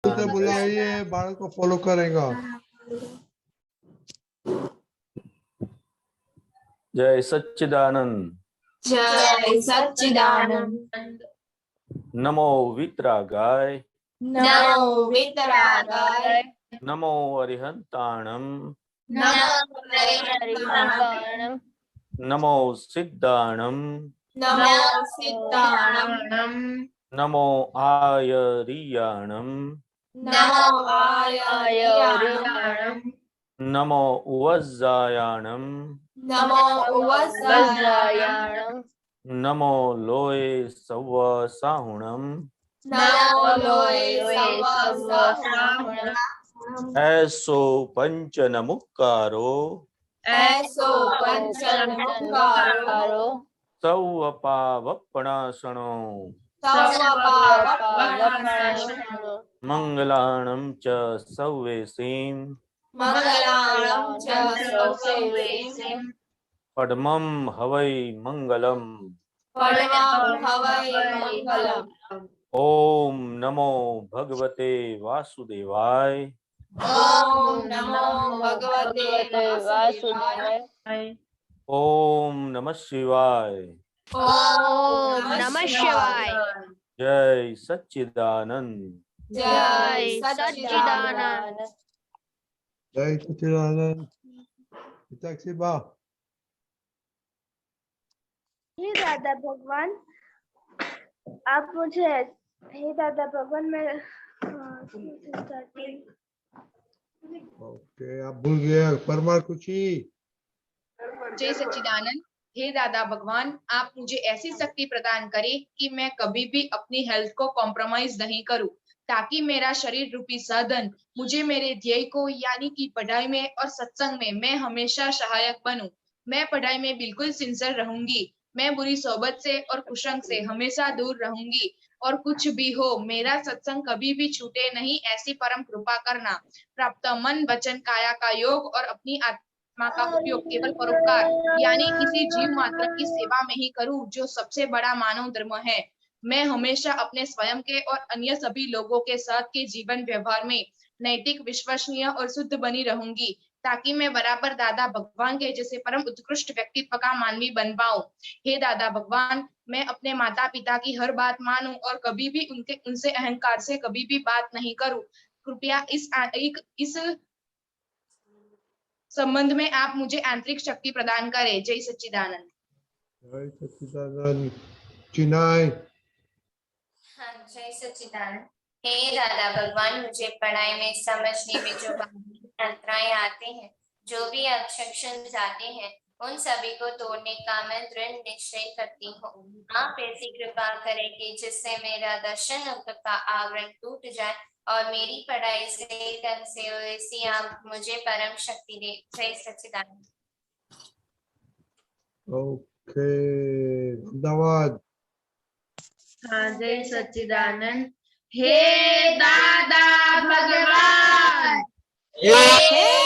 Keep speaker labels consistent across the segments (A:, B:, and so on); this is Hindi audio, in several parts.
A: तो बुलाइए, बालक को फॉलो करेगा।
B: जय सच्चिदानंद।
C: जय सच्चिदानंद।
B: नमो वितरागाय।
C: नमो वितरागाय।
B: नमो अरिहंताणम।
C: नमो हरिहंताणम।
B: नमो सिद्धाणम।
C: नमो सिद्धाणम।
B: नमो आयरियाणम।
C: नमो आयरियाणम।
B: नमो वज्जायाणम।
C: नमो वज्रायाणम।
B: नमो लोये सव्व साहुणम।
C: नमो लोये सव्व साहुणम।
B: ऐसो पंचनमुक्कारो।
C: ऐसो पंचनमुक्कारो।
B: सव्व पावपणासनो।
C: सव्व पावपणासनो।
B: मंगलाणं च सव्वेसीं।
C: मंगलाणं च सव्वेसीं।
B: पद्मं हवै मंगलम्।
C: पद्मं हवै मंगलम्।
B: ओम नमो भगवते वासुदेवाय।
C: ओम नमो भगवते वासुदेवाय।
B: ओम नमः शिवाय।
C: ओम नमः शिवाय।
B: जय सच्चिदानंद।
C: जय सच्चिदानंद।
A: जय सच्चिदानंद। पिताक्षी बा।
D: हे दादा भगवान, आप मुझे, हे दादा भगवान, मैं
A: ओके, आप भूल गए परमार कुची।
E: जय सच्चिदानंद। हे दादा भगवान, आप मुझे ऐसी शक्ति प्रदान करें कि मैं कभी भी अपनी हेल्थ को कॉम्प्रोमाइज नहीं करूं, ताकि मेरा शरीर रूपी साधन मुझे मेरे ध्येय को यानी कि पढ़ाई में और सत्संग में मैं हमेशा सहायक बनूं। मैं पढ़ाई में बिल्कुल सिंसियर रहूंगी। मैं बुरी सोबत से और कुसंग से हमेशा दूर रहूंगी। और कुछ भी हो, मेरा सत्संग कभी भी छूटे नहीं, ऐसी परम कृपा करना। प्राप्त मन वचन काया का योग और अपनी आत्मा का उपयोग केवल परोपकार यानी किसी जीव मात्र की सेवा में ही करूं, जो सबसे बड़ा मानव धर्म है। मैं हमेशा अपने स्वयं के और अन्य सभी लोगों के साथ के जीवन व्यवहार में नैतिक, विश्वसनीय और शुद्ध बनी रहूंगी, ताकि मैं बराबर दादा भगवान के जैसे परम उत्कृष्ट व्यक्तित्व का मानवी बन पाऊं। हे दादा भगवान, मैं अपने माता पिता की हर बात मानूं और कभी भी उनसे अहंकार से कभी भी बात नहीं करूं। कृपया इस संबंध में आप मुझे आंतरिक शक्ति प्रदान करें। जय सच्चिदानंद।
A: जय सच्चिदानंद। चिनाई।
F: हाँ, जय सच्चिदानंद। हे दादा भगवान, मुझे पढ़ाई में समझने में जो अंतराय आते हैं, जो भी ऑब्जेक्शंस आते हैं, उन सभी को तोड़ने का मैं दृढ़ निश्चय करती हूँ। आप ऐसी कृपा करें कि जिससे मेरा दर्शन का आवरण टूट जाए और मेरी पढ़ाई से ढंग से हो, ऐसी आप मुझे परम शक्ति दे। जय सच्चिदानंद।
A: ओके, धन्यवाद।
C: हाँ, जय सच्चिदानंद। हे दादा भगवान, हे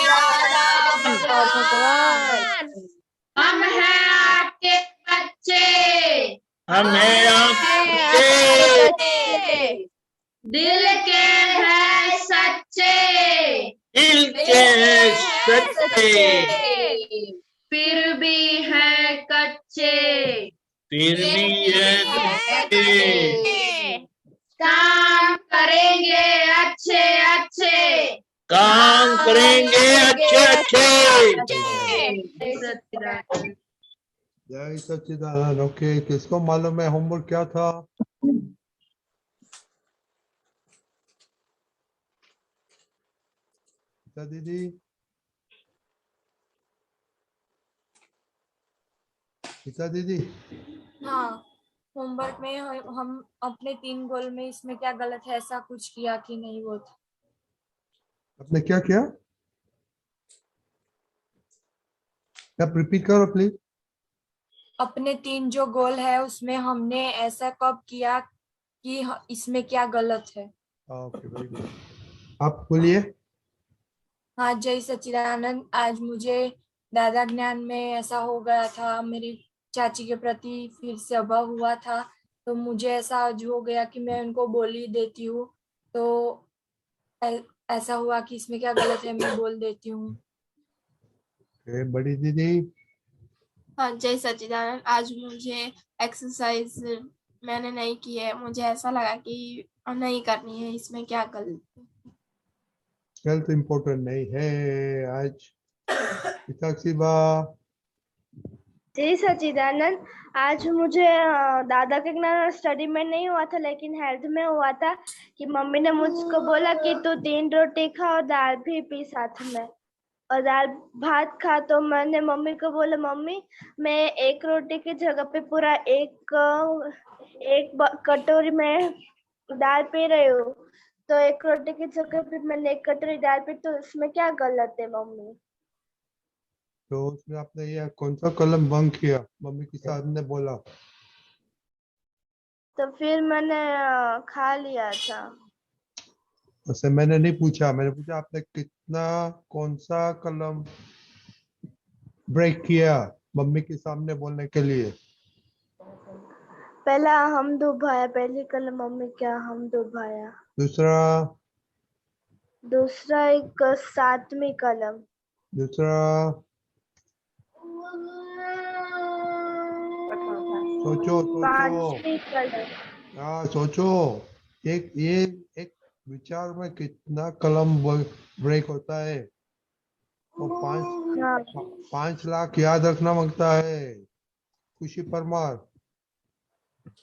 C: दादा भगवान, हम हैं आपके बच्चे,
G: हम हैं आपके
C: दिल के हैं सच्चे,
G: दिल के हैं सच्चे,
C: फिर भी है कच्चे,
G: फिर भी है कच्चे।
C: काम करेंगे अच्छे अच्छे,
G: काम करेंगे अच्छे अच्छे।
A: जय सच्चिदानंद। ओके, किसको मालूम है होमवर्क क्या था? दीदी, गीता दीदी।
H: हाँ, होमवर्क में हम अपने 3 गोल में इसमें क्या गलत है ऐसा कुछ किया कि नहीं, वो था।
A: आपने क्या किया? आप रिपीट करो प्लीज।
H: अपने 3 जो गोल है उसमें हमने ऐसा कब किया कि इसमें क्या गलत है।
A: Okay, very good. आप बोलिए।
H: हाँ, जय सच्चिदानंद। आज मुझे दादा ज्ञान में ऐसा हो गया था, मेरी चाची के प्रति फिर से अभाव हुआ था, तो मुझे ऐसा आज हो गया कि मैं उनको बोल ही देती हूँ। तो ऐसा हुआ कि इसमें क्या गलत है, मैं बोल देती हूँ।
A: बड़ी दीदी।
I: हाँ जय सच्चिदानंद, आज मुझे एक्सरसाइज मैंने नहीं की है, मुझे ऐसा लगा कि नहीं करनी है, इसमें क्या गलत है?
A: हेल्थ इम्पोर्टेंट नहीं है आज। पिताक्षीबा।
D: जय सच्चिदानंद, आज मुझे दादा के ज्ञान और स्टडी में नहीं हुआ था, लेकिन हेल्थ में हुआ था कि मम्मी ने मुझको बोला कि तू 3 रोटी खा और दाल भी पी साथ में, और दाल भात खा। तो मैंने मम्मी को बोला, मम्मी मैं 1 रोटी की जगह पे पूरा एक कटोरी में दाल पी रही हूँ, तो 1 रोटी की जगह पे मैंने 1 कटोरी दाल पी, तो इसमें क्या गलत है मम्मी?
A: तो उसमें आपने ये कौन सा कलम बंक किया? मम्मी के साथ ने बोला।
D: तो फिर मैंने खा लिया था।
A: उससे मैंने नहीं पूछा, मैंने पूछा आपने कितना कौन सा कलम ब्रेक किया मम्मी के सामने बोलने के लिए।
D: पहला हम डुबाया, पहली कलम मम्मी क्या हम डुबाया। दूसरा एक 7वीं कलम।
A: दूसरा सोचो
D: 5वीं कलम।
A: हाँ सोचो। एक ये एक विचार में कितना कलम ब्रेक होता है, और 5 लाख याद रखना मांगता है। खुशी परमार।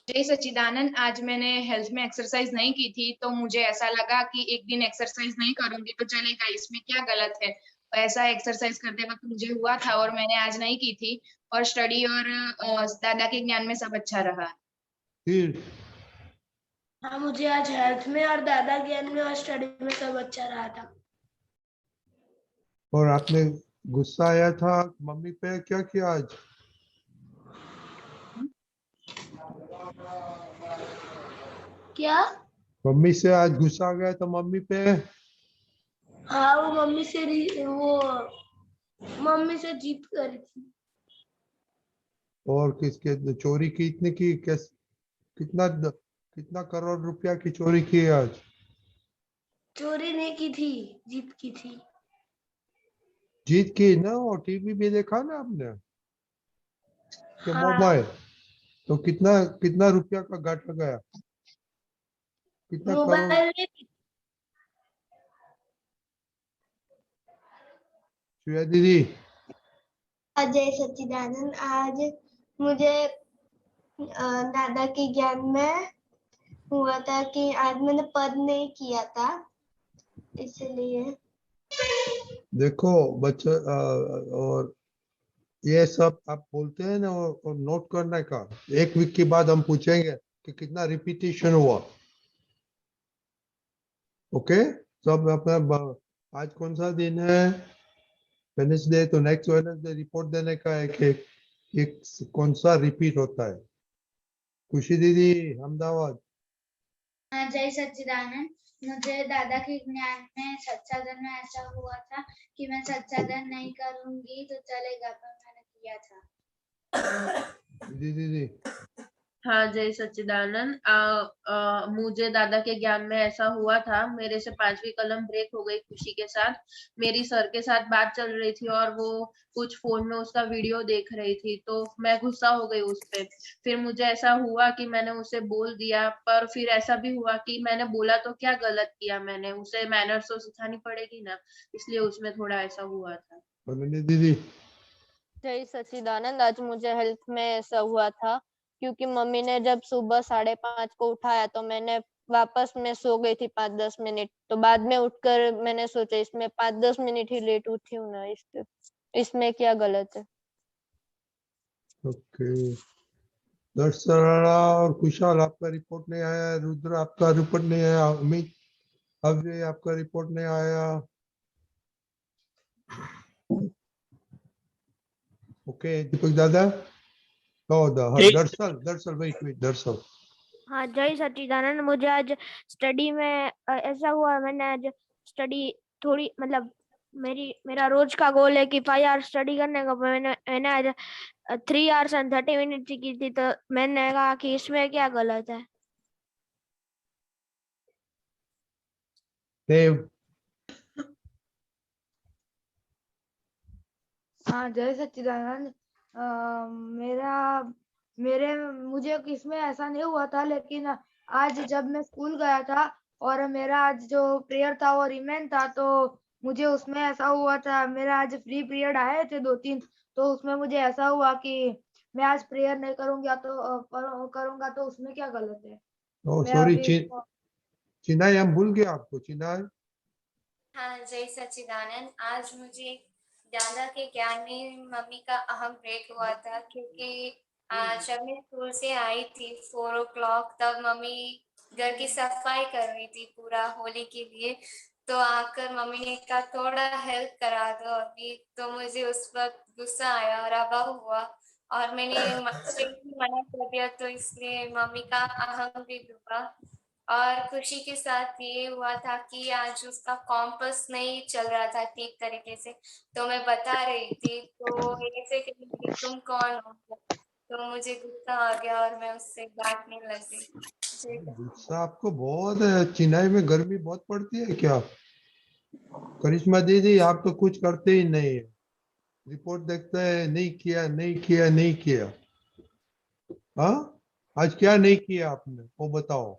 E: जय सच्चिदानंद, आज मैंने हेल्थ में एक्सरसाइज नहीं की थी, तो मुझे ऐसा लगा कि एक दिन एक्सरसाइज नहीं करूंगी तो चलेगा, इसमें क्या गलत है। ऐसा एक्सरसाइज करते वक्त मुझे हुआ था और मैंने आज नहीं की थी, और स्टडी और दादा के ज्ञान में सब अच्छा रहा।
A: फिर
I: हाँ मुझे आज हेल्थ में और दादा ज्ञान में और स्टडी में सब अच्छा रहा था।
A: और आपने गुस्सा आया था मम्मी पे, क्या किया आज?
I: क्या?
A: मम्मी से आज गुस्सा आ गया तो मम्मी पे?
I: हाँ वो मम्मी से जीत करी थी।
A: और किसके चोरी की, इतनी की कितना करोड़ रुपया की चोरी की आज?
I: चोरी नहीं की थी, जीत की थी।
A: जीत की ना, और टीवी भी देखा ना आपने के
I: हाँ।
A: मोबाइल, तो कितना कितना रुपया का घाटा गया? कितना करोड़?
I: मोबाइल में
A: श्रेया दीदी।
J: जय सच्चिदानंद, आज मुझे दादा के ज्ञान में हुआ था कि आज मैंने पद नहीं किया था, इसलिए।
A: देखो बच्चे, और ये सब आप बोलते हैं ना, और नोट करने का, 1 वीक के बाद हम पूछेंगे कि कितना रिपीटेशन हुआ। ओके, सब अपना आज कौन सा दिन है? वेडनेसडे, तो नेक्स्ट वेडनेसडे रिपोर्ट देने का है कि एक कौन सा रिपीट होता है। खुशी दीदी अहमदाबाद।
K: जय सच्चिदानंद, मुझे दादा के ज्ञान में सच्चादन में ऐसा हुआ था कि मैं सच्चादन नहीं करूंगी तो चलेगा, पर मैंने किया था।
A: दीदी।
L: हाँ जय सच्चिदानंद, मुझे दादा के ज्ञान में ऐसा हुआ था, मेरे से 5वीं कलम ब्रेक हो गई खुशी के साथ। मेरी सर के साथ बात चल रही थी और वो कुछ फोन में उसका वीडियो देख रही थी, तो मैं गुस्सा हो गई उस पे। फिर मुझे ऐसा हुआ कि मैंने उसे बोल दिया, पर फिर ऐसा भी हुआ कि मैंने बोला तो क्या गलत किया, मैंने उसे मैनर्स तो सिखानी पड़ेगी ना, इसलिए उसमें थोड़ा ऐसा हुआ था।
A: दीदी।
M: जय सच्चिदानंद, आज मुझे हेल्थ में ऐसा हुआ था क्योंकि मम्मी ने जब सुबह 5:30 को उठाया तो मैंने वापस में सो गई थी 5-10 मिनट, तो बाद में उठकर मैंने सोचा इसमें 5-10 मिनट ही लेट उठी हूँ ना, इसमें क्या गलत है।
A: ओके, दर्शना और कुशाल आपका रिपोर्ट नहीं आया, रुद्र आपका रिपोर्ट नहीं आया, अमित अव्यय आपका रिपोर्ट नहीं आया। ओके दीपक दादा। दरअसल वेट दरअसल।
D: हाँ जय सच्चिदानंद, मुझे आज स्टडी में ऐसा हुआ, मैंने आज स्टडी थोड़ी मतलब मेरा रोज का गोल है कि 5 आवर्स स्टडी करने का, मैंने आज 3 आवर्स एंड 30 मिनट की थी, तो मैंने कहा कि इसमें क्या गलत है।
A: देव।
D: हाँ जय सच्चिदानंद। मुझे इसमें ऐसा नहीं हुआ था, लेकिन आज जब मैं स्कूल गया था और मेरा आज जो प्रेयर था वो रिमेन था, तो मुझे उसमें ऐसा हुआ था, मेरा आज फ्री पीरियड आए थे 2-3, तो उसमें मुझे ऐसा हुआ कि मैं आज प्रेयर नहीं करूंगा तो उसमें क्या गलत है?
A: ओ
D: मेरा
A: सॉरी
D: अभी
A: चिनाई, हम भूल गए आपको। चिनाई,
F: हाँ जय सच्चिदानंद। आज मुझे दादा के ज्ञान में मम्मी का अहम ब्रेक हुआ था, क्योंकि जब मैं स्कूल से आई थी 4 o'clock, तब मम्मी घर की सफाई कर रही थी पूरा होली के लिए। तो आकर मम्मी ने कहा थोड़ा हेल्प करा दो अभी, तो मुझे उस वक्त गुस्सा आया और अभाव हुआ और मैंने मना कर दिया, तो इसलिए मम्मी का अहम भी डूबा। और खुशी के साथ ये हुआ था कि आज उसका कॉम्पस नहीं चल रहा था ठीक तरीके से, तो मैं बता रही थी, तो ऐसे कही कि तुम कौन हो, तो मुझे गुस्सा आ गया और मैं उससे डांटने लगी।
A: गुस्सा आपको बहुत है। चिनाई में गर्मी बहुत पड़ती है क्या? करिश्मा दीदी, आप तो कुछ करते ही नहीं है, रिपोर्ट देखते हैं नहीं किया नहीं किया नहीं किया। हाँ, आज क्या नहीं किया आपने वो बताओ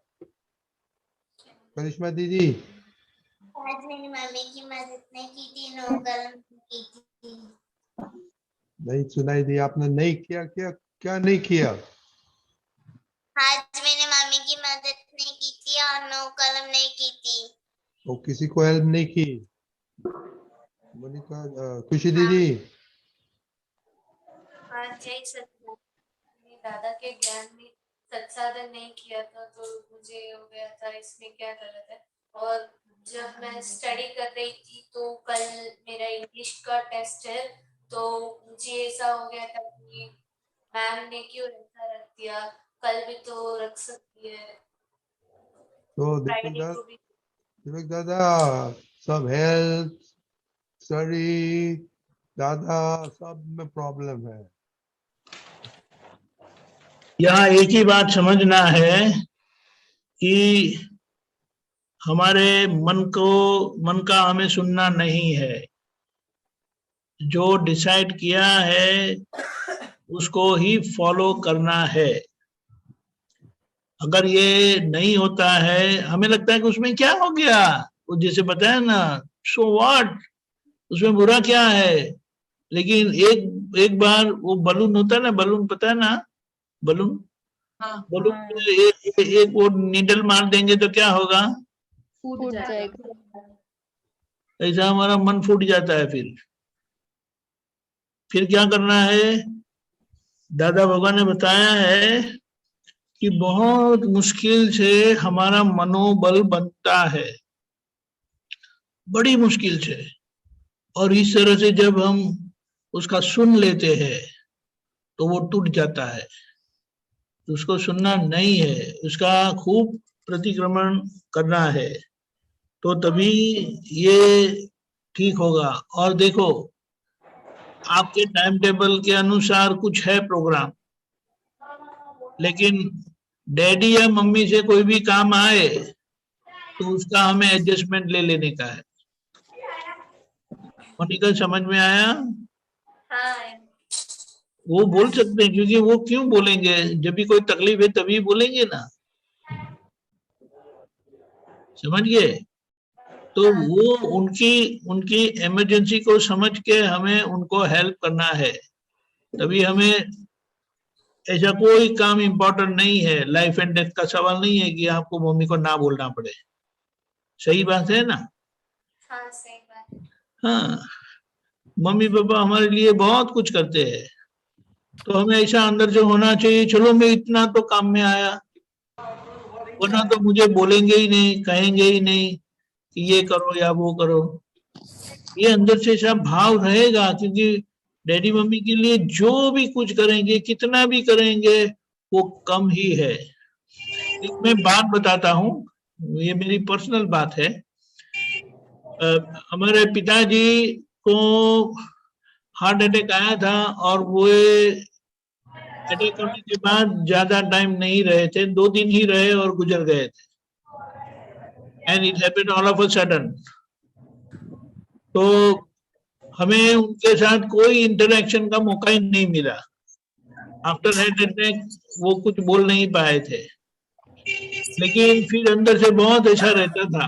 A: करिश्मा दीदी।
F: आज मैंने मम्मी की मदद नहीं की थी, नो कलम की थी।
A: नहीं सुनाई दी आपने? नहीं किया, क्या क्या नहीं किया?
F: आज मैंने मम्मी की मदद नहीं की थी और नो कलम नहीं की थी।
A: वो किसी को हेल्प नहीं की? मोनिका, खुशी दीदी।
F: आज जय सच्चिदानंद, मैंने दादा के ज्ञान में सत्साधन नहीं किया था, तो मुझे हो गया था इसमें क्या गलत है। और जब मैं स्टडी कर रही थी तो कल मेरा इंग्लिश का टेस्ट है, तो मुझे ऐसा हो गया था कि मैम ने क्यों ऐसा रख दिया, कल भी तो रख सकती है,
A: तो
F: फ्राइडे को भी।
A: दीपक दादा, सब हेल्थ, स्टडी, दादा, सब में प्रॉब्लम है।
G: यहाँ एक ही बात समझना है कि हमारे मन का हमें सुनना नहीं है। जो डिसाइड किया है उसको ही फॉलो करना है। अगर ये नहीं होता है, हमें लगता है कि उसमें क्या हो गया, वो जैसे बताया ना, सो व्हाट, उसमें बुरा क्या है। लेकिन एक बार वो बलून होता है ना, बलून पता है ना, बलून, बलून में एक वो नीडल मार देंगे तो क्या होगा?
I: फूट जाएगा।
G: ऐसा हमारा मन फूट जाता है। फिर क्या करना है? दादा भगवान ने बताया है कि बहुत मुश्किल से हमारा मनोबल बनता है, बड़ी मुश्किल से। और इस तरह से जब हम उसका सुन लेते हैं तो वो टूट जाता है। उसको सुनना नहीं है, उसका खूब प्रतिक्रमण करना है, तो तभी ये ठीक होगा। और देखो, आपके टाइम टेबल के अनुसार कुछ है प्रोग्राम, लेकिन डैडी या मम्मी से कोई भी काम आए तो उसका हमें एडजस्टमेंट ले लेने का है। मोनिका, समझ में आया? वो बोल सकते हैं, क्योंकि वो क्यों बोलेंगे, जब भी कोई तकलीफ है तभी बोलेंगे ना, समझ गए? तो वो उनकी इमरजेंसी को समझ के हमें उनको हेल्प करना है। तभी हमें, ऐसा कोई काम इम्पोर्टेंट नहीं है, लाइफ एंड डेथ का सवाल नहीं है कि आपको मम्मी को ना बोलना पड़े। सही बात है ना?
F: हाँ सही बात।
G: हाँ, मम्मी पापा हमारे लिए बहुत कुछ करते हैं, तो हमें ऐसा अंदर से होना चाहिए, चलो मैं इतना तो काम में आया, वरना तो मुझे बोलेंगे ही नहीं, कहेंगे ही नहीं कि ये करो या वो करो। ये अंदर से सब भाव रहेगा, क्योंकि डैडी मम्मी के लिए जो भी कुछ करेंगे, कितना भी करेंगे, वो कम ही है। एक मैं बात बताता हूँ, ये मेरी पर्सनल बात है। हमारे पिताजी को हार्ट अटैक आया था और वो अटैक होने के बाद ज्यादा टाइम नहीं रहे थे, 2 दिन ही रहे और गुजर गए थे। And it happened all of a sudden. तो हमें उनके साथ कोई इंटरेक्शन का मौका ही नहीं मिला। आफ्टर हार्ट अटैक वो कुछ बोल नहीं पाए थे, लेकिन फिर अंदर से बहुत ऐसा रहता था,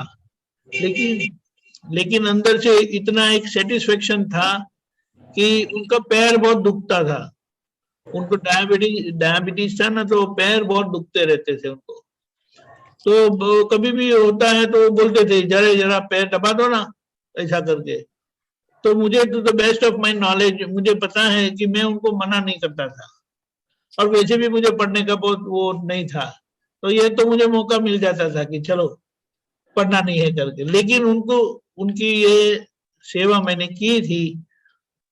G: लेकिन अंदर से इतना एक सेटिस्फेक्शन था कि उनका पैर बहुत दुखता था। उनको डायबिटीज था ना, तो पैर बहुत दुखते रहते थे उनको। तो कभी भी होता है तो बोलते थे जरा पैर दबा दो ना, ऐसा करके। तो मुझे to the best of my knowledge मुझे पता है कि मैं उनको मना नहीं करता था, और वैसे भी मुझे पढ़ने का बहुत वो नहीं था, तो ये तो मुझे मौका मिल जाता था कि चलो पढ़ना नहीं है करके। लेकिन उनको उनकी ये सेवा मैंने की थी,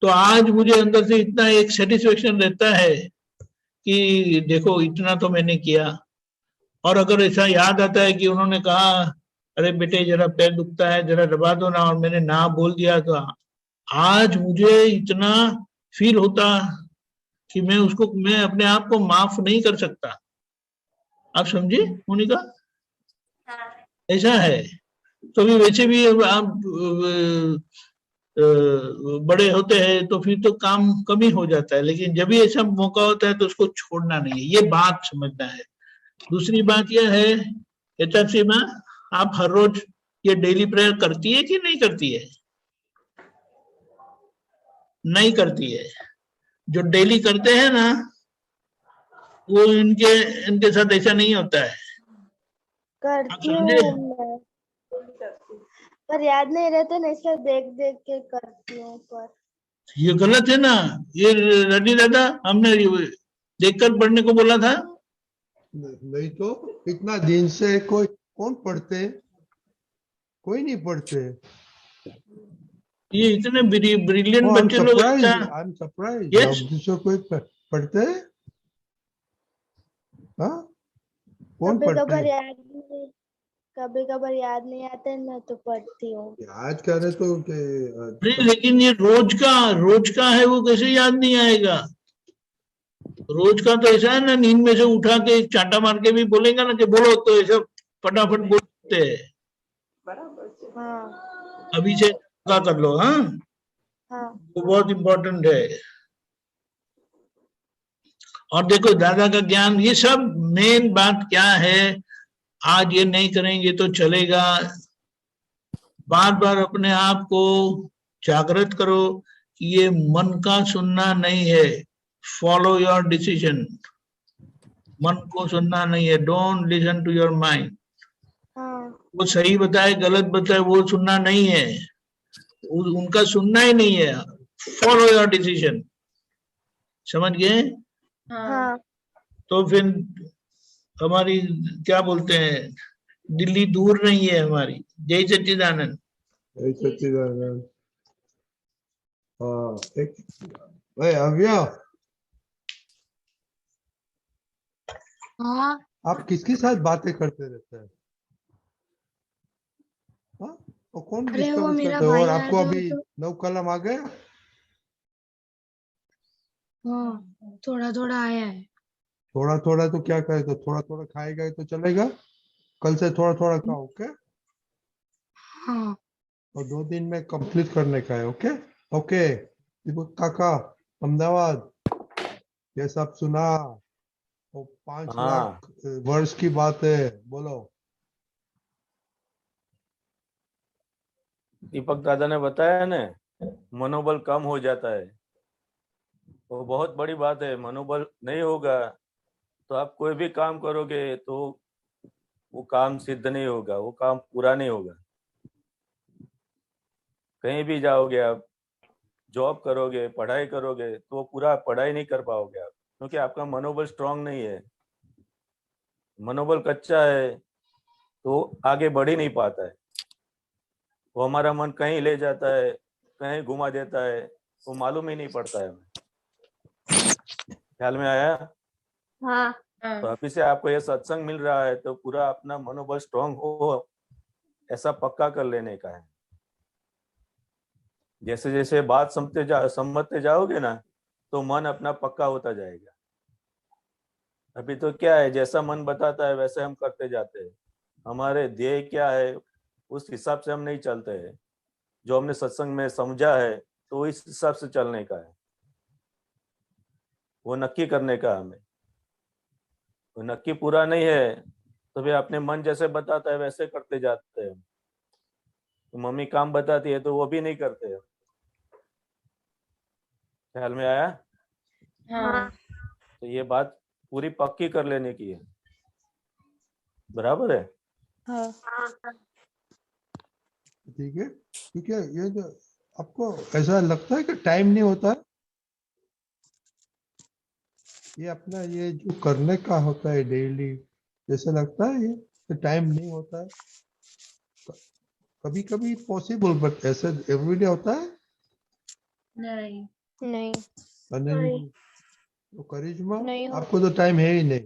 G: तो आज मुझे अंदर से इतना एक सेटिस्फेक्शन रहता है कि देखो इतना तो मैंने किया। और अगर ऐसा याद आता है कि उन्होंने कहा अरे बेटे जरा पैर दुखता है, जरा दबा दो ना, और मैंने ना बोल दिया, तो आज मुझे इतना फील होता कि मैं अपने आप को माफ नहीं कर सकता। आप समझे मोनिका? ऐसा है। तो भी वैसे भी आप बड़े होते हैं तो फिर तो काम कम ही हो जाता है, लेकिन जब भी ऐसा मौका होता है तो उसको छोड़ना नहीं है, ये बात समझना है। दूसरी बात यह है यथार्थी माँ, आप हर रोज ये डेली प्रेयर करती है कि नहीं करती है? नहीं करती है। जो डेली करते हैं ना, वो इनके साथ ऐसा नहीं होता है।
D: करती हूँ मैं, पर याद नहीं रहता ना, इसलिए देख देख के करती हूँ। पर
G: ये गलत है ना, ये रेड्डी दादा हमने देखकर पढ़ने को बोला था।
A: नहीं तो इतना दिन से कौन पढ़ते? कोई नहीं पढ़ते।
G: ये इतने ब्रिलियंट बच्चे लोग।
A: I am surprised. कोई पढ़ते? हाँ, कौन पढ़ते?
D: कभी कभार याद नहीं आते ना, तो पढ़ती हूँ।
A: याद करे तो
G: नहीं, लेकिन ये रोज का है, वो कैसे याद नहीं आएगा? रोज का तो ऐसा है ना, नींद में से उठा के चांटा मार के भी बोलेगा ना कि बोलो, तो ऐसा फटाफट बोलते हैं।
D: हाँ।
G: अभी से कर लो। हाँ, वो बहुत इम्पोर्टेंट है। और देखो दादा का ज्ञान, ये सब मेन बात क्या है, आज ये नहीं करेंगे तो चलेगा। बार बार अपने आप को जागृत करो कि ये मन का सुनना नहीं है, फॉलो योर डिसीजन। मन को सुनना नहीं है, don't listen to your mind. वो सही बताए गलत बताए वो सुनना नहीं है, उनका सुनना ही नहीं है। Follow your decision. समझ गए?
D: हाँ।
G: तो फिर हमारी क्या बोलते हैं, दिल्ली दूर नहीं है हमारी। जय सच्चिदानंद।
A: जय सच्चिदानंद। अव्या,
I: हाँ।
A: आप किसके साथ बातें करते रहते हैं? हाँ? और कौन
I: अरे वो
A: डिस्टर्ब
I: मेरा
A: करता है?
I: भाई
A: और
I: आ
A: आपको
I: गया
A: अभी
I: तो।
A: 9 कलम आ गया?
I: हाँ, थोड़ा थोड़ा आया है।
A: थोड़ा थोड़ा तो क्या करे, तो थोड़ा थोड़ा खाएगा तो चलेगा। कल से थोड़ा थोड़ा खाओ, ओके?
I: हाँ।
A: और 2 दिन में कंप्लीट करने का है, ओके? ओके दीपक काका, अहमदाबाद, ये सब सुना। और 5 लाख वर्ष की बात है, बोलो।
B: दीपक दादा ने बताया ना, मनोबल कम हो जाता है, वो बहुत बड़ी बात है। मनोबल नहीं होगा तो आप कोई भी काम करोगे तो वो काम सिद्ध नहीं होगा, वो काम पूरा नहीं होगा। कहीं भी जाओगे आप, जॉब करोगे, पढ़ाई करोगे, तो वो पूरा पढ़ाई नहीं कर पाओगे आप, क्योंकि आपका मनोबल स्ट्रांग नहीं है। मनोबल कच्चा है तो आगे बढ़ ही नहीं पाता है। वो हमारा मन कहीं ले जाता है, कहीं घुमा देता है, वो मालूम ही नहीं पड़ता है हमें। ख्याल में आया?
D: हाँ।
B: तो अभी से आपको ये सत्संग मिल रहा है तो पूरा अपना मनोबल स्ट्रांग हो, ऐसा पक्का कर लेने का है। जैसे जैसे बात समझते जाओगे ना, तो मन अपना पक्का होता जाएगा। अभी तो क्या है, जैसा मन बताता है वैसे हम करते जाते हैं। हमारे ध्येय क्या है उस हिसाब से हम नहीं चलते हैं। जो हमने सत्संग में समझा है तो इस हिसाब से चलने का है, वो नक्की करने का हमें। वो नक्की पूरा नहीं है तो फिर अपने मन जैसे बताता है वैसे करते जाते हैं। तो मम्मी काम बताती है तो वो भी नहीं करते हैं। ख्याल में आया?
H: हाँ
B: तो ये बात पूरी पक्की कर लेने की है, बराबर है?
M: हाँ
A: ठीक है, क्योंकि ये जो आपको ऐसा लगता है कि टाइम नहीं होता है, ये अपना ये जो करने का होता है डेली, जैसे लगता है ये तो टाइम नहीं होता है। कभी कभी पॉसिबल, बट ऐसे एवरीडे होता है
L: नहीं।
M: नहीं
A: नहीं। तो करिश्मा,
M: नहीं होता।
A: आपको तो टाइम है ही नहीं।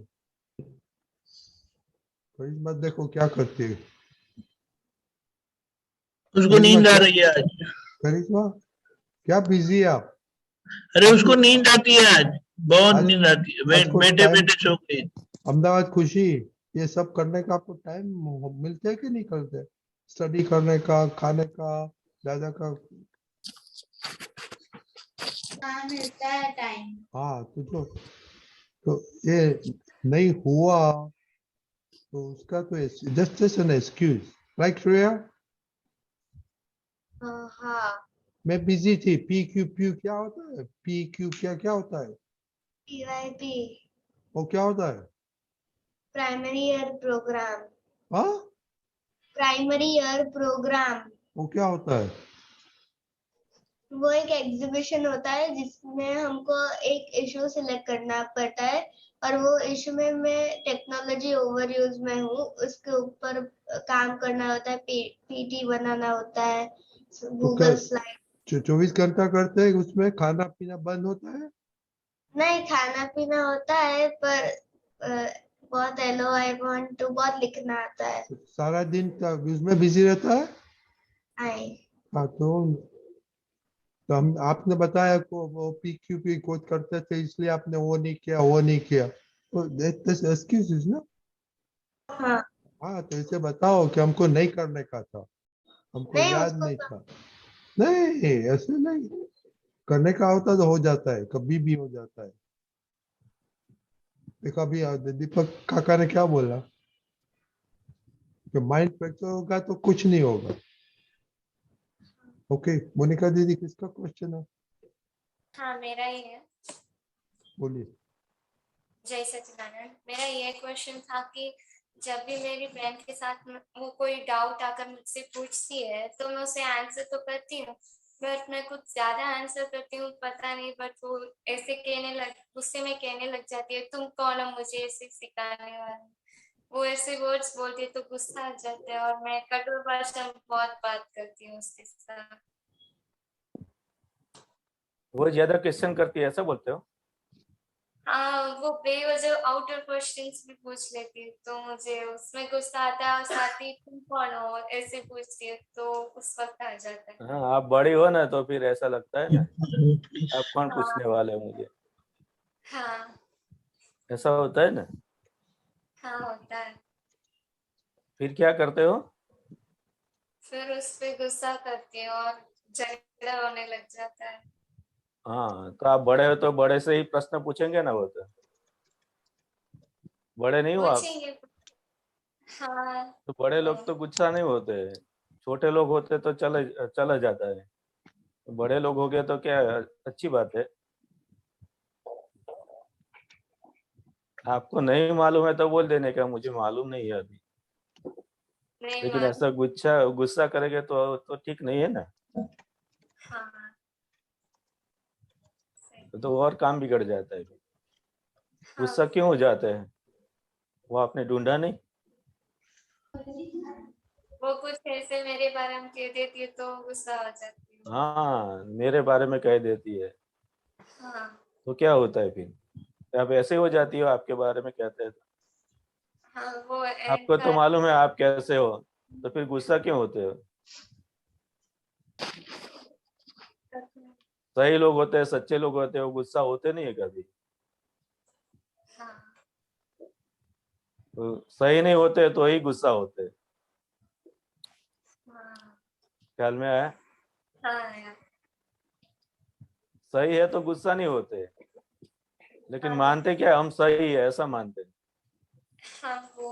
A: करिश्मा देखो क्या करती है।
G: उसको नींद आ रही है आज।
A: करिश्मा क्या बिजी है आप?
G: अरे
A: आपको-
G: उसको नींद आती है आज, बहुत
A: आज-
G: नींद आती है।
A: आज को
G: बैठे
A: टाइम-
G: बैठे सो गई।
A: अहमदाबाद खुशी, ये सब करने का आपको टाइम मिलता है कि नहीं करते? स्टडी करने का, खाने का, दादा का।
K: हाँ मिलता है टाइम।
A: हाँ तो ये नहीं हुआ तो उसका तो just an excuse, right Shreya?
J: हाँ
A: मैं बिजी थी। पी क्यू क्या होता है? पी क्यू क्या होता है?
J: PYP
A: वो क्या होता है?
J: Primary year programme.
A: हाँ,
J: प्राइमरी ईयर प्रोग्राम
A: वो क्या होता है?
J: वो एक एग्जीबिशन होता है जिसमें हमको एक इशू सिलेक्ट करना पड़ता है, और वो इशू में मैं टेक्नोलॉजी ओवर यूज में हूँ, उसके ऊपर काम करना होता है, पीटी बनाना होता है, गूगल स्लाइड।
A: 24 घंटा करते हैं, उसमें खाना पीना बंद होता है?
J: नहीं, खाना पीना होता है, पर बहुत हेलो आई वांट टू बहुत लिखना आता है।
A: सारा दिन उसमें बिजी रहता है?
J: आई
A: हाँ, तो हम आपने बताया को वो पी कोड करते थे इसलिए आपने वो नहीं किया तो दैट्स एक्सक्यूजेस ना।
J: हाँ
A: हाँ, तो इसे बताओ कि हमको नहीं करने का था, हमको
J: नहीं,
A: याद
J: उसको
A: नहीं था। नहीं, ऐसे नहीं, करने का होता तो हो जाता है, कभी भी हो जाता है। देखो अभी दीपक काका ने क्या बोला कि माइंड फ्रैक्चर होगा तो कुछ नहीं होगा। ओके, मोनिका दीदी किसका क्वेश्चन है?
F: हाँ मेरा ही है।
A: बोलिए।
F: जय सच्चिदानंद। मेरा ये क्वेश्चन था कि जब भी मेरी बहन के साथ वो कोई डाउट आकर मुझसे पूछती है तो मैं उसे आंसर तो करती हूँ, बट मैं कुछ ज्यादा आंसर करती हूँ पता नहीं, बट वो ऐसे गुस्से में कहने लग जाती है, तुम कौन हो मुझे ऐसे सिखाने वाला। वो ऐसे वर्ड्स बोलती है तो गुस्सा आ जाता है और मैं कठोर भाषा में बहुत बात करती हूँ उसके साथ।
B: वो ज्यादा क्वेश्चन करती है ऐसा बोलते हो?
F: हाँ, वो बेवजह आउटर क्वेश्चंस भी पूछ लेती है तो मुझे उसमें गुस्सा आता है, और साथ ही तुम कौन हो ऐसे पूछती है तो उस वक्त आ जाता है।
B: हाँ, आप बड़ी हो ना तो फिर ऐसा लगता है ना, आप कौन
F: हाँ।
B: पूछने वाले हो मुझे,
F: हाँ
B: ऐसा होता है ना।
F: हाँ होता है।
B: फिर क्या करते हो?
F: फिर उस पे गुस्सा करती हूँ और झगड़ा होने लग जाता है।
B: हाँ, तो आप बड़े हो तो बड़े से ही प्रश्न पूछेंगे ना, वो तो बड़े नहीं हो आप,
F: पूछेंगे। हाँ
B: तो बड़े लोग तो गुस्सा नहीं होते, छोटे लोग होते तो चला जाता है, तो बड़े लोग हो गए तो क्या अच्छी बात है। आपको नहीं मालूम है तो बोल देने का मुझे मालूम नहीं है अभी,
F: नहीं
B: लेकिन
F: मालूम।
B: ऐसा गुस्सा करेंगे तो ठीक नहीं है ना,
F: हाँ
B: तो और काम बिगड़ जाता है।
F: हाँ।
B: गुस्सा क्यों हो जाते हैं? वो आपने ढूंढा नहीं?
F: वो कुछ ऐसे मेरे बारे में कह देती है तो गुस्सा आ जाती है।
B: हाँ, मेरे बारे में कह देती है
F: हाँ
B: तो क्या होता है फिर? आप ऐसे हो जाती हो आपके बारे में कहते हैं तो?
F: हाँ वो
B: आपको तो मालूम है आप कैसे हो, तो फिर गुस्सा क्यों होते हो? सही लोग होते हैं, सच्चे लोग होते हैं, वो गुस्सा होते नहीं है कभी।
F: हाँ
B: तो सही नहीं होते तो ही गुस्सा होते हैं।
F: हाँ
B: ख्याल में आया?
F: हाँ यार।
B: सही है तो गुस्सा नहीं होते, लेकिन मानते क्या हम सही है ऐसा मानते,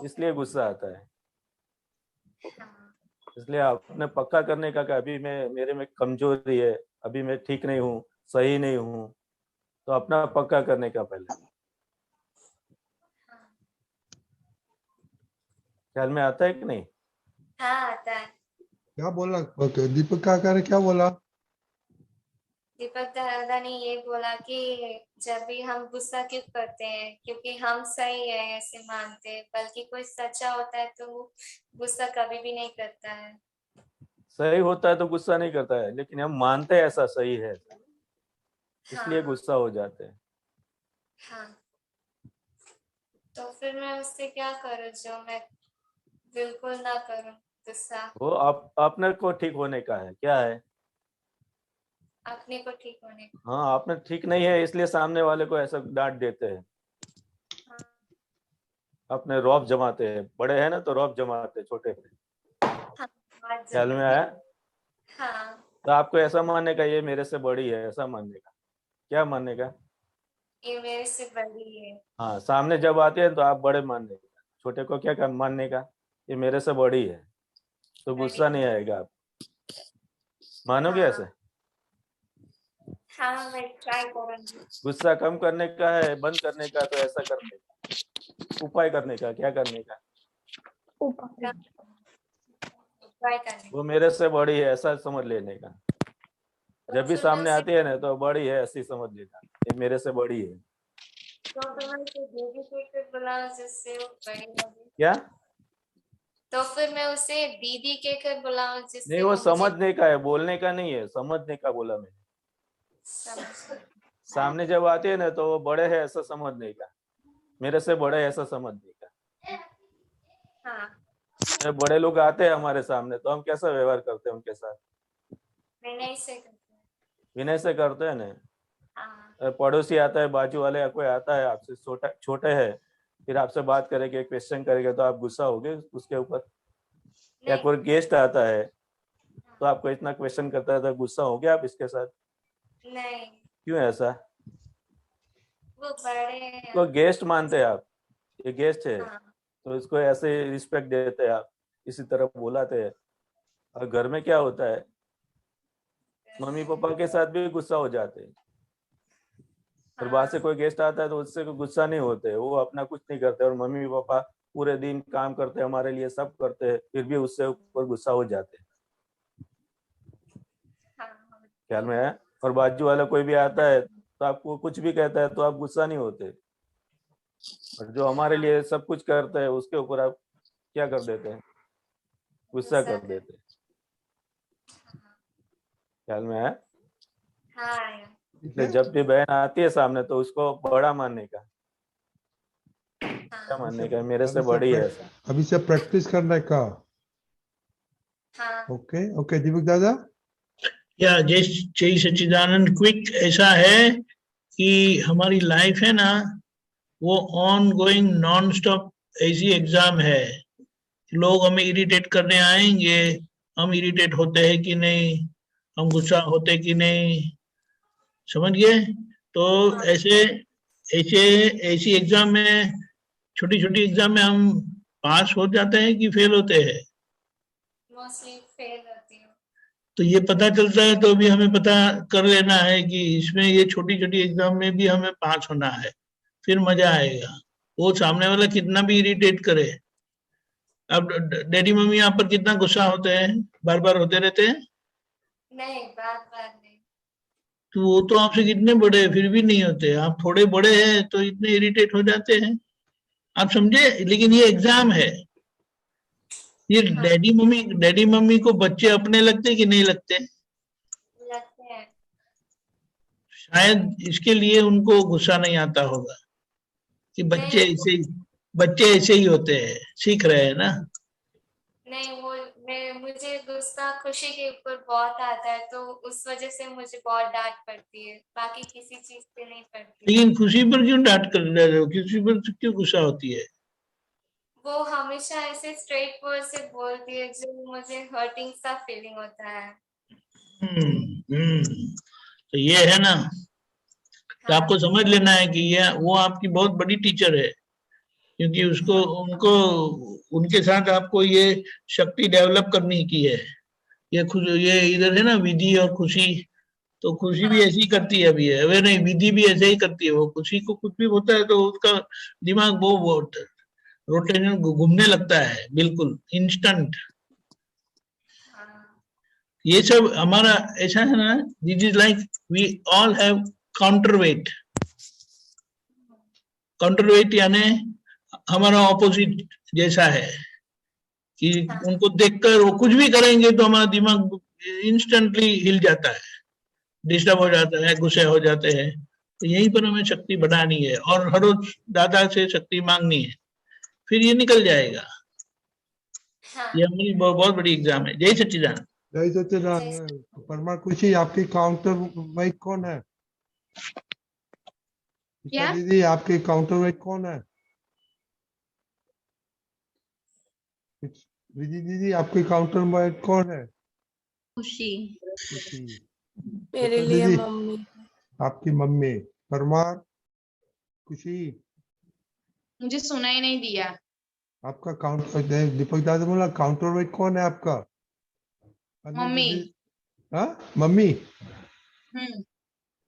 B: इसलिए गुस्सा आता है। इसलिए आपने पक्का करने का कि अभी मेरे में कमजोरी है, अभी मैं ठीक नहीं हूँ, सही नहीं हूँ, तो अपना पक्का करने का पहले। ख्याल में आता है कि नहीं?
F: हाँ आता है।
A: क्या बोला दीपक काका ने, क्या बोला?
F: दीपक दादा ने ये बोला कि जब भी हम गुस्सा क्यों करते हैं, क्योंकि हम सही है ऐसे मानते हैं, बल्कि कोई सच्चा होता है तो वो गुस्सा कभी भी नहीं करता है।
B: सही होता है तो गुस्सा नहीं करता है, लेकिन हम मानते हैं ऐसा सही है, इसलिए गुस्सा हो जाते हैं।
F: हाँ, तो फिर मैं उससे क्या करूँ जो मैं बिल्कुल ना करूँ गुस्सा?
B: वो अपने को ठीक होने का है, क्या है?
F: अपने को ठीक होने का।
B: हाँ, आपने ठीक नहीं है इसलिए सामने वाले को ऐसा डांट देते हैं, अपने रौब जमाते हैं। बड़े हैं ना तो रौब जमाते, छोटे पे। ख्याल में आया?
F: हाँ।
B: तो आपको ऐसा मानने का ये मेरे से बड़ी है, ऐसा मानने का। क्या मानने का?
F: ये मेरे से बड़ी है।
B: हाँ, सामने जब आते हैं तो आप बड़े मानने का, छोटे को क्या मानने का? ये मेरे से बड़ी है, तो गुस्सा नहीं आएगा। आप मानोगे ऐसे?
F: हाँ, मैं ट्राई करूंगी।
B: गुस्सा कम करने का है, बंद करने का, तो ऐसा करने का, उपाय करने का। क्या करने का?
F: ट्राई करने।
B: वो मेरे से बड़ी है ऐसा समझ लेने का। जब भी सामने आती है ना तो बड़ी है ऐसी समझ लेना, ये मेरे से बड़ी है।
F: तो मैं उसे दीदी कहकर बुलाऊं जिससे वो बड़ी होगी?
B: क्या?
F: तो फिर मैं उसे दीदी कहकर बुलाऊं जिससे
B: नहीं, वो समझने का है, बोलने का नहीं है, समझने का बोला मैंने। सामने जब आते हैं ना तो वो बड़े है ऐसा समझने का, मेरे से बड़े ऐसा समझने का।
F: हाँ।
B: जब बड़े लोग आते हैं हमारे सामने तो हम कैसा व्यवहार करते हैं उनके साथ?
F: विनय से करते हैं।
B: विनय से करते हैं ना।
F: हाँ।
B: पड़ोसी आता है, बाजू वाले कोई आता है आपसे छोटे है, फिर आपसे बात करेंगे, क्वेश्चन करेंगे, तो आप गुस्सा होगे उसके ऊपर? या कोई गेस्ट आता है तो आपको इतना क्वेश्चन करता है तो गुस्सा होगे आप इसके साथ?
F: नहीं।
B: क्यों ऐसा?
F: वो बड़े हैं।
B: तो गेस्ट मानते हैं आप, ये गेस्ट है।
F: हाँ।
B: तो इसको ऐसे रिस्पेक्ट देते हैं आप, इसी तरह बुलाते हैं। और घर में क्या होता है, मम्मी पापा के साथ भी गुस्सा हो जाते हैं। और बाहर से कोई गेस्ट आता है तो उससे कोई गुस्सा नहीं होते, वो अपना कुछ नहीं करते, और मम्मी पापा पूरे दिन काम करते हैं हमारे लिए, सब करते हैं, फिर भी उससे ऊपर गुस्सा हो जाते हैं। ख्याल में है? और बाजू वाला कोई भी आता है तो आपको कुछ भी कहता है तो आप गुस्सा नहीं होते, और जो हमारे लिए सब कुछ करता है उसके ऊपर आप क्या कर देते हैं? गुस्सा कर देते हैं। ख्याल में है?
F: हाँ।
B: इसलिए जब भी बहन आती है सामने तो उसको बड़ा मानने का, क्या मानने का, मेरे से बड़ी है ऐसा।
A: अभी से प्रैक्टिस करने का।
F: हाँ।
A: ओके ओके दीपक दादा।
G: या जय सच्चिदानंद। क्विक ऐसा है कि हमारी लाइफ है ना, वो ऑन गोइंग नॉन स्टॉप ऐसी एग्जाम है। लोग हमें इरिटेट करने आएंगे, हम इरिटेट होते हैं कि नहीं, हम गुस्सा होते कि नहीं, समझ गए? तो ऐसे ऐसे ऐसी एग्जाम में, छोटी छोटी एग्जाम में हम पास हो जाते हैं कि फेल होते हैं?
F: मोस्टली फेल होती हूँ।
G: तो ये पता चलता है तो भी हमें पता कर लेना है कि इसमें ये छोटी छोटी एग्जाम में भी हमें पास होना है, फिर मजा आएगा। वो सामने वाला कितना भी इरिटेट करे। अब डैडी मम्मी यहाँ पर कितना गुस्सा होते हैं, बार बार होते रहते हैं?
F: नहीं, बार बार नहीं।
G: तो वो तो आपसे कितने बड़े हैं फिर भी नहीं होते। आप थोड़े बड़े हैं तो इतने इरिटेट हो जाते हैं, आप समझे? लेकिन ये एग्जाम है। ये डैडी मम्मी को बच्चे अपने लगते कि नहीं लगते?
F: लगते हैं।
G: शायद इसके लिए उनको गुस्सा नहीं आता होगा कि बच्चे ऐसे ही होते हैं, सीख रहे हैं ना।
F: नहीं, मुझे गुस्सा खुशी के ऊपर बहुत आता है, तो उस वजह से मुझे बहुत डांट पड़ती है, बाकी किसी चीज पे नहीं पड़ती।
G: लेकिन खुशी पर क्यों डांट कर रहे हो? किसी पर क्यों गुस्सा होती है?
F: वो हमेशा ऐसे स्ट्रेट वर्ड से बोलती है जो मुझे हर्टिंग सा फीलिंग होता है।
G: तो ये है ना, तो आपको समझ लेना है कि ये वो आपकी बहुत बड़ी टीचर है, क्योंकि उसको उनको उनके साथ आपको ये शक्ति डेवलप करनी की है। ये इधर है ना विधि और खुशी, तो खुशी भी ऐसी ही करती है अभी है, वे नहीं विधि भी ऐसे ही करती है। वो खुशी को कुछ भी होता है तो उसका दिमाग वो रोटेशन घूमने लगता है, बिल्कुल इंस्टेंट। ये सब हमारा ऐसा है ना, this is like we all have counterweight. Counterweight यानी हमारा ऑपोजिट जैसा है कि उनको देखकर वो कुछ भी करेंगे तो हमारा दिमाग इंस्टेंटली हिल जाता है, डिस्टर्ब हो जाता है, गुस्से हो जाते हैं। तो यहीं पर हमें शक्ति बढ़ानी है और हर रोज दादा से शक्ति मांगनी है, फिर ये निकल जाएगा। ये हमारी बहुत बड़ी एग्जाम है। जय सच्चिदानंद।
A: जय सच्चिदानंद। परमार खुशी, आपकी काउंटर वेट कौन है?
E: क्या?
A: दीदी आपके काउंटर वेट कौन है? विधि दीदी आपके काउंटर वेट कौन है?
L: खुशी।
A: खुशी।
H: मेरे लिए
A: दीदी
H: मम्मी।
A: आपकी मम्मी। परमार खुशी,
E: मुझे सुना ही नहीं दिया।
A: आपका काउंटर, दीपक दादा बोला काउंटर वेट कौन है आपका?
E: मम्मी।
A: हाँ मम्मी।
E: हम्म।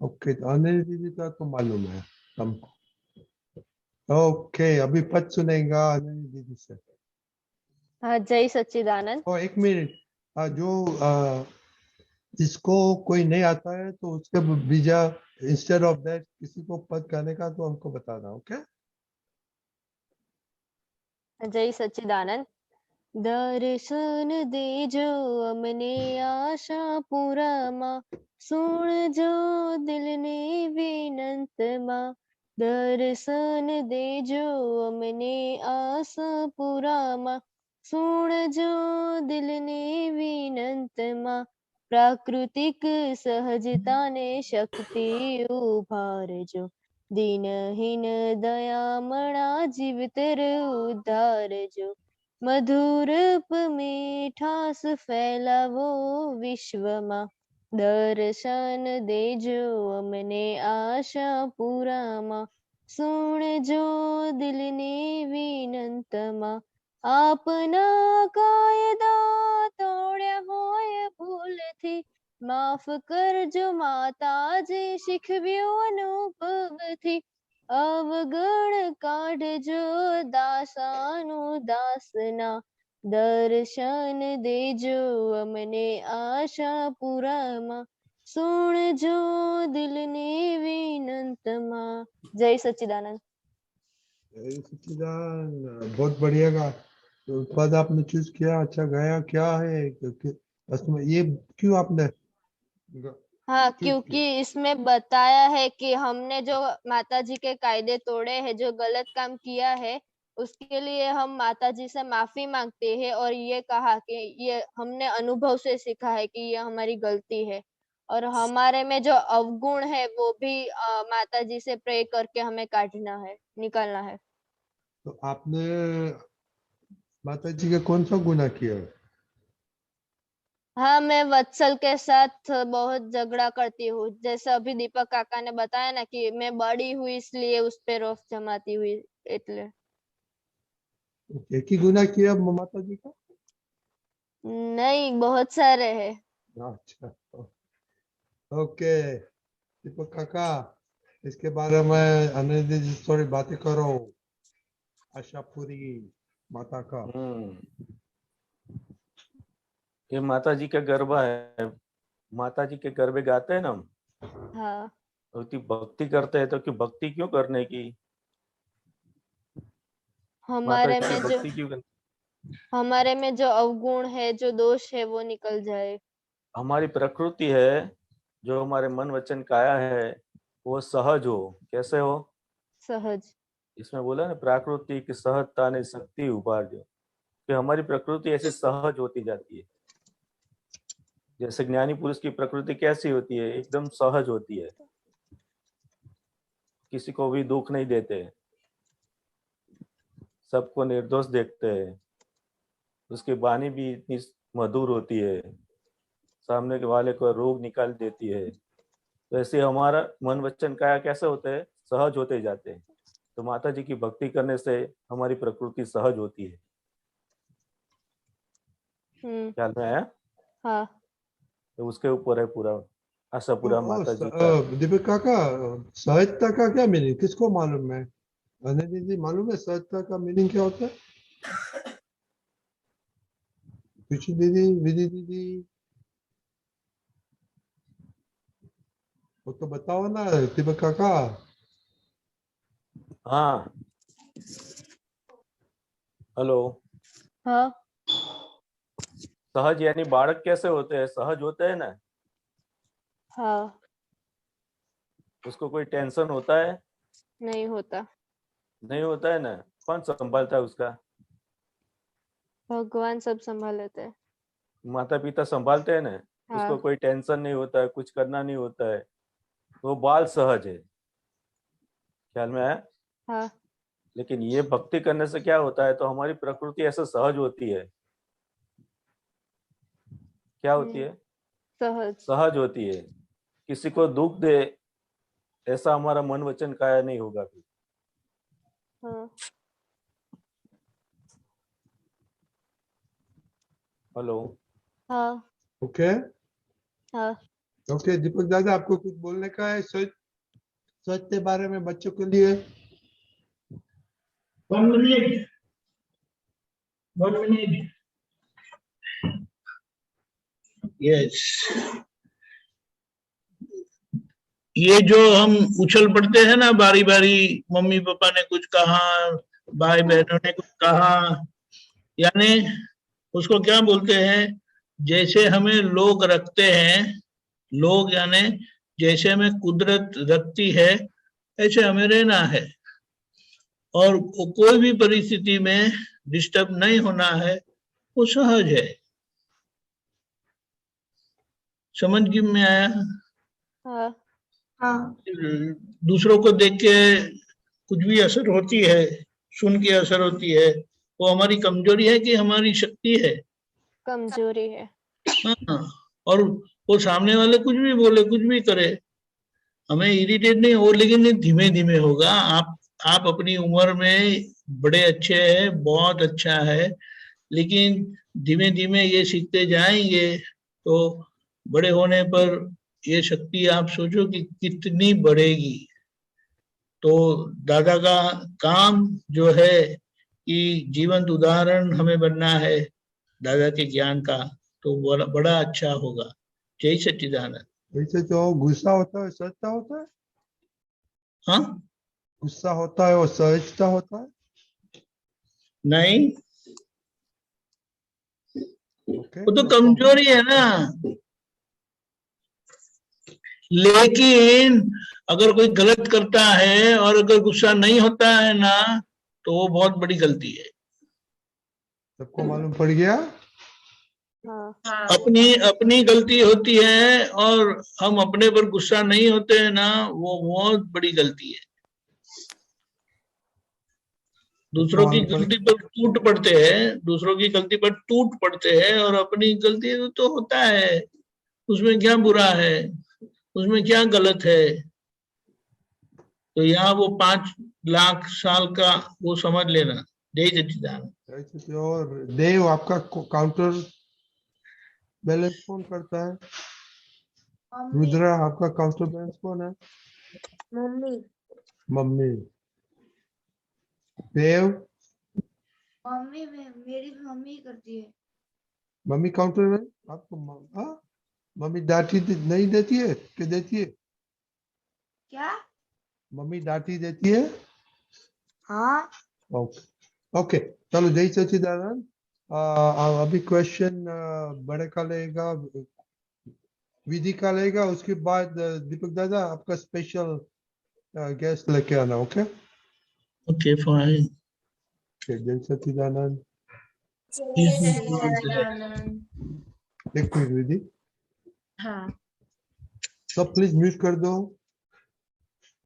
A: ओके, तो अनिल दीदी का तो मालूम है हमको। ओके, अभी पद सुनेगा अनिल दीदी से।
M: हाँ जय सच्चिदानंद।
A: और एक मिनट, जो जिसको कोई नहीं आता है तो उसके बीजा इंस्टेड ऑफ दैट किसी को पद कहने का तो हमको बताना। ओके,
M: जय सच्चिदानंद। दर्शन दे जो अमने आशा पूरा माँ, सुन जो दिल ने विनंत माँ। दर्शन दे जो अमने आशा पूरा माँ, सुन जो दिल ने विनंत माँ। प्राकृतिक सहजता ने शक्ति उभार जो, दीनहीन दयामणा जीवितर उद्धार जो। मधुरप मीठास फैलावो विश्वमा, दर्शन देजो अमने आशा पूरामा। सुन जो दिलने विनंतमा, आपना कायदा तोड्या होय भूलथी। माफ कर जो माताजी शिखव्यो अनुभवथी। अवगण काढजो दासानु दासना, दर्शन देजो अमने आशा पुरामा। सुन जो दिलने विनंतमा। जय सच्चिदानंद।
A: जय सच्चिदानंद। बहुत बढ़िया गा। तो पद आपने चूज किया, अच्छा गाया। क्या है उसमें, ये क्यों आपने
M: हाँ,
A: चूज
M: क्योंकि
A: किया?
M: इसमें बताया है कि हमने जो माताजी के कायदे तोड़े हैं, जो गलत काम किया है, उसके लिए हम माताजी से माफी मांगते हैं और ये कहा कि ये हमने अनुभव से सीखा है कि ये हमारी गलती है और हमारे में जो अवगुण है वो भी माताजी से प्रे करके हमें काटना है, निकालना है।
A: तो आपने माताजी का कौन सा गुनाह किया है?
M: हाँ, मैं वत्सल के साथ बहुत झगड़ा करती हूँ। जैसे अभी दीपक काका ने बताया ना कि मैं बड़ी हुई इसलिए उस पे रोफ जमाती हुई, એટલે
A: एक ही गुनाह किया माताजी का?
M: नहीं, बहुत सारे हैं।
A: अच्छा, ओके दीपक काका, इसके बारे में अनिल जी थोड़ी बातें करो। आशापुरी माता का।
B: ये माता जी का गरबा है। माता जी के गरबे गाते हैं ना हम,
M: हाँ,
B: तो भक्ति करते हैं, तो क्यों भक्ति क्यों करने की? माता
M: हमारे
B: जी की
M: में जो
B: भक्ति क्यों करनी?
M: हमारे में जो अवगुण है, जो दोष है, वो निकल जाए।
B: हमारी प्रकृति है, जो हमारे मन वचन काया है, वो सहज हो। कैसे हो?
M: सहज।
B: इसमें बोला ना, प्रकृति की सहजता ने शक्ति उभार जो, कि हमारी प्रकृति ऐसे सहज होती जाती है। जैसे ज्ञानी पुरुष की प्रकृति कैसी होती है? एकदम सहज होती है, किसी को भी दुख नहीं देते, सबको निर्दोष देखते हैं, उसकी वाणी भी इतनी मधुर होती है, सामने के वाले को रोग निकाल देती है। तो ऐसे हमारा मन वचन काया कैसे होते हैं, सहज होते जाते हैं। तो माता जी की भक्ति करने से हमारी प्रकृति सहज होती है। ख्याल में आया?
M: हाँ।
B: तो उसके ऊपर है पूरा, ऐसा पूरा माता जी का।
A: दीपक काका, सहजता का क्या मीनिंग, किसको मालूम है? अनिल जी मालूम है सहजता का मीनिंग क्या होता है? खुशी दीदी, विधि दीदी, वो तो बताओ ना दीपक काका।
B: हाँ, हेलो।
M: हाँ।
B: सहज यानी बालक कैसे होते हैं, सहज होते हैं ना।
M: हाँ।
B: उसको कोई टेंशन होता है?
M: नहीं होता।
B: नहीं होता है ना। कौन संभालता है उसका?
M: भगवान सब संभाल लेते हैं।
B: माता पिता संभालते हैं ना।
M: हाँ।
B: उसको कोई टेंशन नहीं होता है, कुछ करना नहीं होता है, वो बाल सहज है। ख्याल में आया?
M: हाँ।
B: लेकिन ये भक्ति करने से क्या होता है, तो हमारी प्रकृति ऐसे सहज होती है। क्या होती है?
M: सहज।
B: सहज होती है। किसी को दुख दे ऐसा हमारा मन वचन काया नहीं होगा फिर।
M: हाँ।
B: हेलो।
M: हाँ।
A: ओके
M: हाँ।
A: ओके, दीपक दादा आपको कुछ बोलने का है सच के बारे में बच्चों के लिए?
G: 1 मिनट, 1 मिनट। यस, ये जो हम उछल पड़ते हैं ना बारी बारी, मम्मी पापा ने कुछ कहा, भाई बहनों ने कुछ कहा, यानी उसको क्या बोलते हैं, जैसे हमें लोग रखते हैं, लोग यानी जैसे हमें कुदरत रखती है ऐसे हमें रहना है, और कोई भी परिस्थिति में डिस्टर्ब नहीं होना है, वो सहज है। समझ में आया?
M: हाँ।
D: हाँ।
G: दूसरों को देख के कुछ भी असर होती है, सुन के असर होती है, वो हमारी कमजोरी है कि हमारी शक्ति है?
M: कमजोरी है।
G: हाँ, और वो सामने वाले कुछ भी बोले, कुछ भी करे, हमें इरिटेट नहीं हो, लेकिन ये धीमे धीमे होगा। आप अपनी उम्र में बड़े अच्छे हैं, बहुत अच्छा है, लेकिन धीमे धीमे ये सीखते जाएंगे तो बड़े होने पर ये शक्ति आप सोचो कि कितनी बढ़ेगी। तो दादा का काम जो है कि जीवंत उदाहरण हमें बनना है दादा के ज्ञान का, तो बड़ा अच्छा होगा। जय सच्चिदानंद।
A: वैसे जो गुस्सा होता है सहजता होता है?
G: हाँ,
A: गुस्सा होता है और सहजता होता है?
G: नहीं,
A: ओके,
G: वो तो कमजोरी है ना। लेकिन अगर कोई गलत करता है और अगर गुस्सा नहीं होता है ना, तो वो बहुत बड़ी गलती है।
A: सबको मालूम पड़ गया?
M: हाँ।
G: अपनी गलती होती है और हम अपने पर गुस्सा नहीं होते हैं ना, वो बहुत बड़ी गलती है। दूसरों की गलती पर टूट पड़ते हैं, दूसरों की गलती पर टूट पड़ते हैं, और अपनी गलती तो होता है, उसमें क्या बुरा है, उसमें क्या गलत है? तो यहाँ वो 5 लाख साल का वो समझ लेना। जय सच्चिदानंद।
A: और देव, आपका काउंटर बैलेंस कौन करता है? रुद्रा, आपका काउंटर बैलेंस कौन है?
K: मम्मी।
A: मम्मी। देव?
K: मम्मी मेरी मम्मी करती है।
A: मम्मी काउंटर में आपको मम्मी डांटी नहीं देती है कि देती है?
K: क्या?
A: मम्मी डांटी देती है?
K: हाँ।
A: ओके ओके, चलो जय सच्चिदानंद। अभी क्वेश्चन बड़े का लेगा, विधि का लेगा, उसके बाद दीपक दादा आपका स्पेशल गेस्ट लेके आना। Okay
G: okay, fine.
A: जय सच्चिदानंद। एक मिनट विधि।
L: हाँ।
A: सब प्लीज म्यूट कर दो।